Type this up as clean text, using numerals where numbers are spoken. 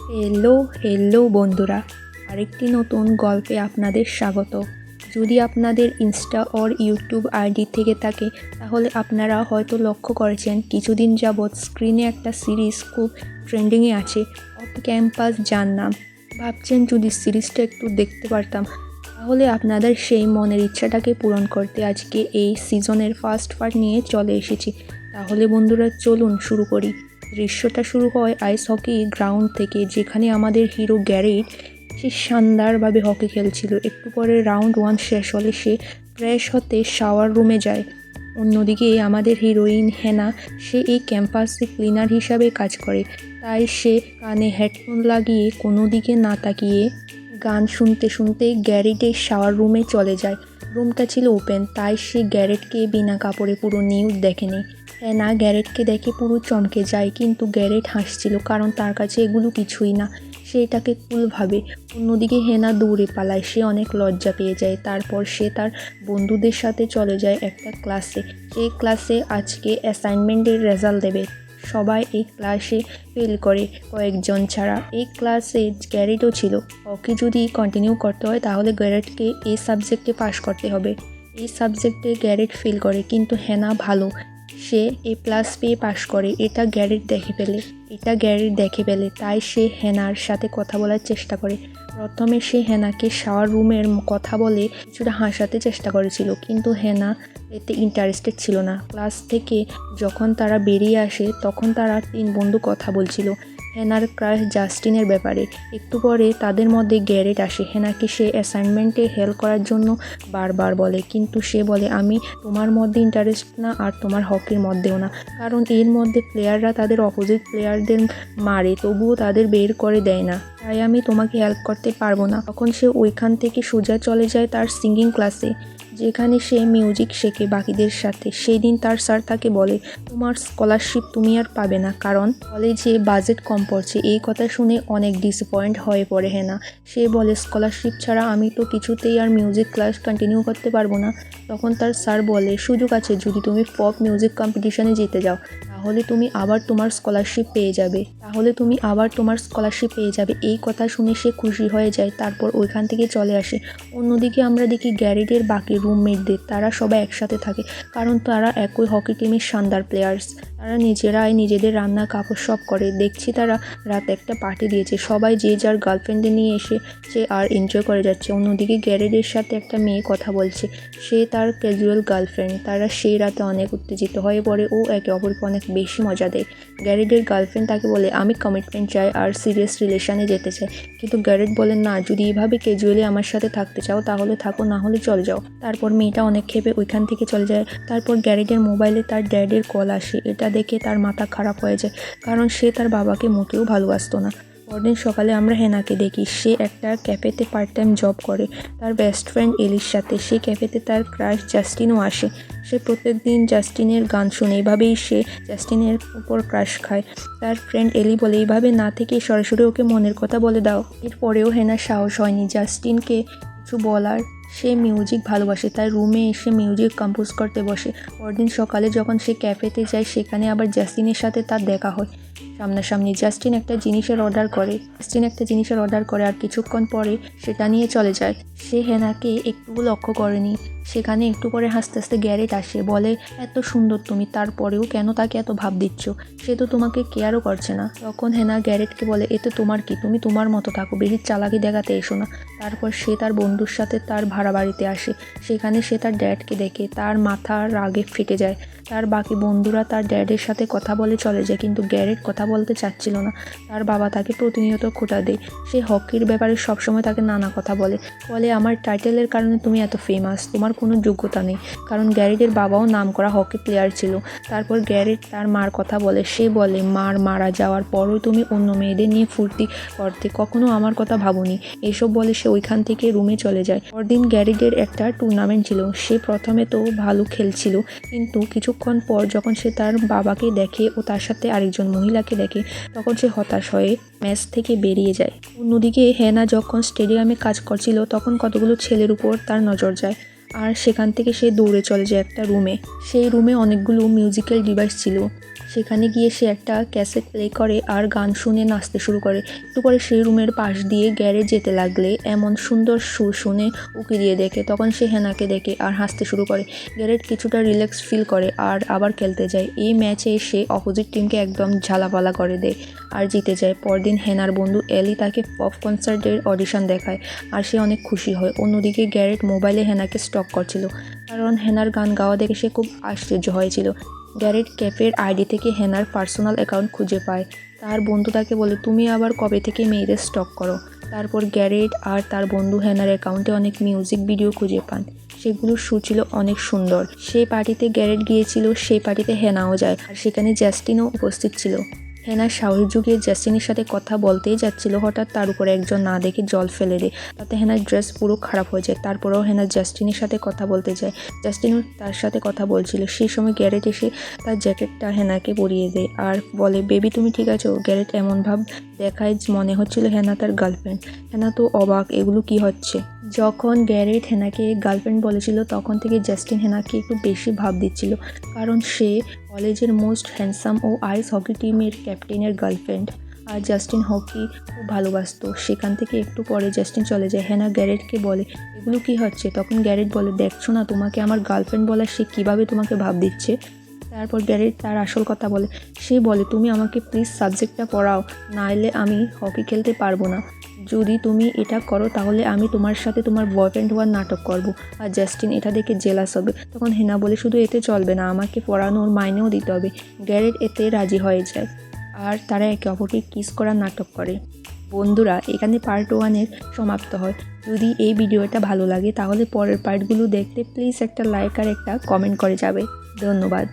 Hello বন্ধুরা, আরেকটি নতুন গল্পে আপনাদের স্বাগত। যদি আপনাদের ইনস্টা অর ইউটিউব আইডি থেকে থাকে তাহলে আপনারা হয়তো লক্ষ্য করেছেন কিছুদিন যাবৎ স্ক্রিনে একটা সিরিজ খুব ট্রেন্ডিংয়ে আছে, অফ ক্যাম্পাস, যার নাম। ভাবছেন যদি সিরিজটা একটু দেখতে পারতাম, তাহলে আপনাদের সেই মনের ইচ্ছাটাকে পূরণ করতে আজকে এই সিজনের ফার্স্ট পার্ট নিয়ে চলে এসেছি। তাহলে বন্ধুরা চলুন শুরু করি। দৃশ্যটা শুরু হয় আইস হকি গ্রাউন্ড থেকে, যেখানে আমাদের হিরো গ্যারেট সে শানদারভাবে হকি খেলছিল। একটু পরে রাউন্ড 1 শেষ হলে সে ফ্রেশ হতে শাওয়ার রুমে যায়। অন্যদিকে আমাদের হিরোইন হেনা, সে এই ক্যাম্পাসে ক্লিনার হিসাবে কাজ করে, তাই সে কানে হেডফোন লাগিয়ে কোনো দিকে না তাকিয়ে গান শুনতে শুনতে গ্যারেটের শাওয়ার রুমে চলে যায়। রুমটা ছিল ওপেন, তাই সে গ্যারেটকে বিনা কাপড়ে পুরো নিউড দেখেনি। হেনা গ্যারেটকে দেখে পুরো চমকে যায়, কিন্তু গ্যারেট হাসছিল, কারণ তার কাছে এগুলো কিছুই না, সে এটাকে কুল ভাবে। অন্যদিকে হেনা দৌড়ে পালায়, সে অনেক লজ্জা পেয়ে যায়। তারপর সে তার বন্ধুদের সাথে চলে যায় একটা ক্লাসে। সেই ক্লাসে আজকে অ্যাসাইনমেন্টের রেজাল্ট দেবে। সবাই এই ক্লাসে ফেল করে কয়েকজন ছাড়া। এই ক্লাসে গ্যারেটও ছিল। হকি যদি কন্টিনিউ করতে হয় তাহলে গ্যারেটকে এই সাবজেক্টে পাশ করতে হবে। এই সাবজেক্টে গ্যারেট ফেল করে, কিন্তু হেনা ভালো, সে A+ পেয়ে পাশ করে। এটা গ্যারেট দেখে ফেলে, তাই সে হেনার সাথে কথা বলার চেষ্টা করে। প্রথমে সে হেনাকে শাওয়ার রুমের কথা বলে কিছুটা হাসাতে চেষ্টা করেছিল, কিন্তু হেনা এতে ইন্টারেস্টেড ছিল না। ক্লাস থেকে যখন তারা বেরিয়ে আসে তখন তারা 3 বন্ধু কথা বলছিল হেনার ক্রাশ জাস্টিনের ব্যাপারে। একটু পরে তাদের মধ্যে গ্যারেট আসে। হেনাকে সে অ্যাসাইনমেন্টে হেল্প করার জন্য বারবার বলে, কিন্তু সে বলে আমি তোমার মধ্যে ইন্টারেস্ট না, আর তোমার হকির মধ্যেও না, কারণ এর মধ্যে প্লেয়াররা তাদের অপোজিট প্লেয়ারদের মারে, তবুও তাদের বের করে দেয় না, তাই আমি তোমাকে হেল্প করতে পারবো না। তখন সে ওইখান থেকে সোজা চলে যায় তার সিঙ্গিং ক্লাসে, যেখানে সে মিউজিক শেখে বাকিদের সাথে। সেই দিন তার স্যার তাকে বলে, তোমার স্কলারশিপ তুমি আর পাবে না, কারণ কলেজে বাজেট কম পড়ছে। এই কথা শুনে অনেক ডিসঅ্যাপয়েন্ট হয়ে পড়ে হেনা। সে বলে, স্কলারশিপ ছাড়া আমি তো কিছুতেই আর মিউজিক ক্লাস কন্টিনিউ করতে পারবো না। তখন তার স্যার বলে, সুযোগ আছে, যদি তুমি পপ মিউজিক কম্পিটিশনে জিতে যাও তাহলে তুমি আবার তোমার স্কলারশিপ পেয়ে যাবে। এই কথা শুনে সে খুশি হয়ে যায়, তারপর ওইখান থেকে চলে আসে। অন্যদিকে আমরা দেখি গ্যারেটের বাকি রুমমেটদের, তারা সবাই একসাথে থাকে, কারণ তারা একই হকি টিমের শানদার প্লেয়ার্স। তারা নিজেরাই নিজেদের রান্না কাপড় সব করে। দেখছি তারা রাতে একটা পার্টি দিয়েছে, সবাই যে যার গার্লফ্রেন্ডে নিয়ে এসেছে আর এনজয় করে যাচ্ছে। অন্যদিকে গ্যারেটের সাথে একটা মেয়ে কথা বলছে, সে তার ক্যাজুয়াল গার্লফ্রেন্ড। তারা সেই রাতে অনেক উত্তেজিত হয়ে পড়ে ও একে অপরকে অনেক বেশি মজা দেয়। গ্যারেটের গার্লফ্রেন্ড তাকে বলে, আমি কমিটমেন্ট চাই আর সিরিয়াস রিলেশনে যেতে চাই, কিন্তু গ্যারেট বলেন, না, যদি এইভাবে ক্যাজুয়ালি আমার সাথে থাকতে চাও তাহলে থাকো, না হলে চলে যাও। তারপর মেয়েটা অনেক ক্ষেপে ওইখান থেকে চলে যায়। তারপর গ্যারেটের মোবাইলে তার ড্যাডের কল আসে। এটা দেখে তার মাথা খারাপ হয়ে যায়, কারণ সে তার বাবাকে মোটেও ভালোবাসতো না। পরদিন সকালে আমরা হেনাকে দেখি, সে একটা ক্যাফেতে পার্ট টাইম জব করে তার বেস্ট ফ্রেন্ড এলির সাথে। সেই ক্যাফেতে তার ক্রাশ জাস্টিনও আসে। সে প্রত্যেক দিন জাস্টিনের গান শুনে, এভাবেই সে জাস্টিনের উপর ক্রাশ খায়। তার ফ্রেন্ড এলি বলে, এইভাবে না থেকে সরাসরি ওকে মনের কথা বলে দাও। এরপরেও হেনার সাহস হয়নি জাস্টিনকে কিছু বলার। সে মিউজিক ভালোবাসে, তাই রুমে এসে মিউজিক কম্পোজ করতে বসে। পরদিন সকালে যখন সে ক্যাফেতে যায়, সেখানে আবার জাস্টিনের সাথে তার দেখা হয় সামনাসামনি। জাস্টিন একটা জিনিসের অর্ডার করে আর কিছুক্ষণ পরে সেটা নিয়ে চলে যায়। সে হেনাকে একটুও লক্ষ্য করেনি। সেখানে একটু পরে হাসতে হাসতে গ্যারেট আসে, বলে, এত সুন্দর তুমি, তারপরেও কেন তাকে এত ভাব দিচ্ছ? সে তো তোমাকে কেয়ারও করছে না। তখন হেনা গ্যারেটকে বলে, এতে তোমার কি, তুমি তোমার মতো থাকো, বেশি চালাকি দেখাতে এসো না। তারপর সে তার বন্ধুর সাথে তার ভাড়া বাড়িতে আসে। সেখানে সে তার ড্যাডকে দেখে, তার মাথা রাগে ফেটে যায়। তার বাকি বন্ধুরা তার ড্যাডের সাথে কথা বলে চলে যায়, কিন্তু গ্যারেট কথা বলতে চাচ্ছিল না। তার বাবা তাকে প্রতিনিয়ত খোঁটা দেয়। সে হকির ব্যাপারে সবসময় তাকে নানা কথা বলে, আমার টাইটেলের কারণে তুমি এত ফেমাস, তোমার কোনো যোগ্যতা নেই, কারণ গ্যারেটের বাবাও নামকরা হকি প্লেয়ার ছিল। তারপর গ্যারেট তার মার কথা বলে, সে বলে, মার মারা যাওয়ার পরও তুমি অন্য মেয়েদের নিয়ে ফুর্তি করতে, কখনো আমার কথা ভাবনি। এসব বলে সে ওইখান থেকে রুমে চলে যায়। পরদিন গ্যারেটের একটা টুর্নামেন্ট ছিল। সে প্রথমে তো ভালো খেলছিল, কিন্তু কিছুক্ষণ পর যখন সে তার বাবাকে দেখে ও তার সাথে আরেকজন মহিলাকে দেখে, তখন সে হতাশ হয়ে ম্যাচ থেকে বেরিয়ে যায়। অন্যদিকে হেনা যখন স্টেডিয়ামে কাজ করছিল তখন কতগুলো ছেলের উপর তার নজর যায়, আর সেখান থেকে সে দৌড়ে চলে যায় একটা রুমে। সেই রুমে অনেকগুলো মিউজিক্যাল ডিভাইস ছিল। সেখানে গিয়ে সে একটা ক্যাসেট প্লে করে আর গান শুনে নাচতে শুরু করে। একটু পরে সেই রুমের পাশ দিয়ে গ্যারেট যেতে লাগলে এমন সুন্দর সুর শুনে উকি দিয়ে দেখে, তখন সে হেনাকে দেখে আর হাসতে শুরু করে। গ্যারেট কিছুটা রিল্যাক্স ফিল করে আর আবার খেলতে যায়। এই ম্যাচে সে অপোজিট টিমকে একদম ঝালাপালা করে দেয় আর জিতে যায়। পরদিন হেনার বন্ধু এলি তাকে পপ কনসার্টের অডিশন দেখায় আর সে অনেক খুশি হয়। অন্যদিকে গ্যারেট মোবাইলে হেনাকে স্টক করছিল, কারণ হেনার গান গাওয়া দেখে সে খুব আশ্চর্য হয়েছিল। গ্যারেট ক্যাফের আইডি থেকে হেনার পার্সোনাল অ্যাকাউন্ট খুঁজে পায়। তার বন্ধু তাকে বলে, তুমি আবার কবে থেকে মেয়েদের স্টক করো? তারপর গ্যারেট আর তার বন্ধু হেনার অ্যাকাউন্টে অনেক মিউজিক ভিডিও খুঁজে পান, সেগুলোর সুর ছিল অনেক সুন্দর। সেই পার্টিতে গ্যারেট গিয়েছিল, সেই পার্টিতে হেনাও যায় আর সেখানে জাস্টিনও উপস্থিত ছিল। হেনার সাহস জুগিয়ে জাস্টিনের সাথে কথা বলতেই যাচ্ছিল, হঠাৎ তার উপরে একজন না দেখে জল ফেলে দেয়। তাতে হেনার ড্রেস পুরো খারাপ হয়ে যায়। তারপরেও হেনা জাস্টিনের সাথে কথা বলতে যায়। জাস্টিনও তার সাথে কথা বলছিল। সেই সময় গ্যারেট এসে তার জ্যাকেটটা হেনাকে পরিয়ে দেয় আর বলে, বেবি তুমি ঠিক আছো? গ্যারেট এমন ভাব দেখায় মনে হচ্ছিল হেনা তার গার্লফ্রেন্ড। হেনা তো অবাক, এগুলো কি হচ্ছে। যখন গ্যারেট হেনাকে গার্লফ্রেন্ড বলেছিল তখন থেকে জাস্টিন হেনাকে একটু বেশি ভাব দিচ্ছিল, কারণ সে কলেজের মোস্ট হ্যান্ডসাম ও আইস হকি টিমের ক্যাপ্টেনের গার্লফ্রেন্ড আর জাস্টিন হকি খুব ভালোবাসতো। সেখান থেকে একটু পরে জাস্টিন চলে যায়। হেনা গ্যারেটকে বলে, এগুলো কি হচ্ছে? তখন গ্যারেট বলে, দেখছো না তোমাকে আমার গার্লফ্রেন্ড বলা সে কীভাবে তোমাকে ভাব দিচ্ছে। তারপর গ্যারেট তার আসল কথা বলে। সে বলে, তুমি আমাকে প্লিজ সাবজেক্টটা পড়াও, নাইলে আমি হকি খেলতে পারবো না। যদি তুমি এটা করো তাহলে আমি তোমার সাথে তোমার বয়ফ্রেন্ড হওয়ার নাটক করব। আর জাস্টিন এটা দেখে জেলাস হবে। তখন হেনা বলে, শুধু এতে চলবে না, আমাকে পড়ানোর মাইনেও দিতে হবে। গ্যারেট এতে রাজি হয়ে যায় আর তারা একে অপরকে কিস করার নাটক করে। বন্ধুরা, এখানে পার্ট 1 সমাপ্ত হয়। যদি এই ভিডিওটা ভালো লাগে তাহলে পরের পার্টগুলো দেখতে প্লিজ একটা লাইক আর একটা কমেন্ট করে যাবে। ধন্যবাদ।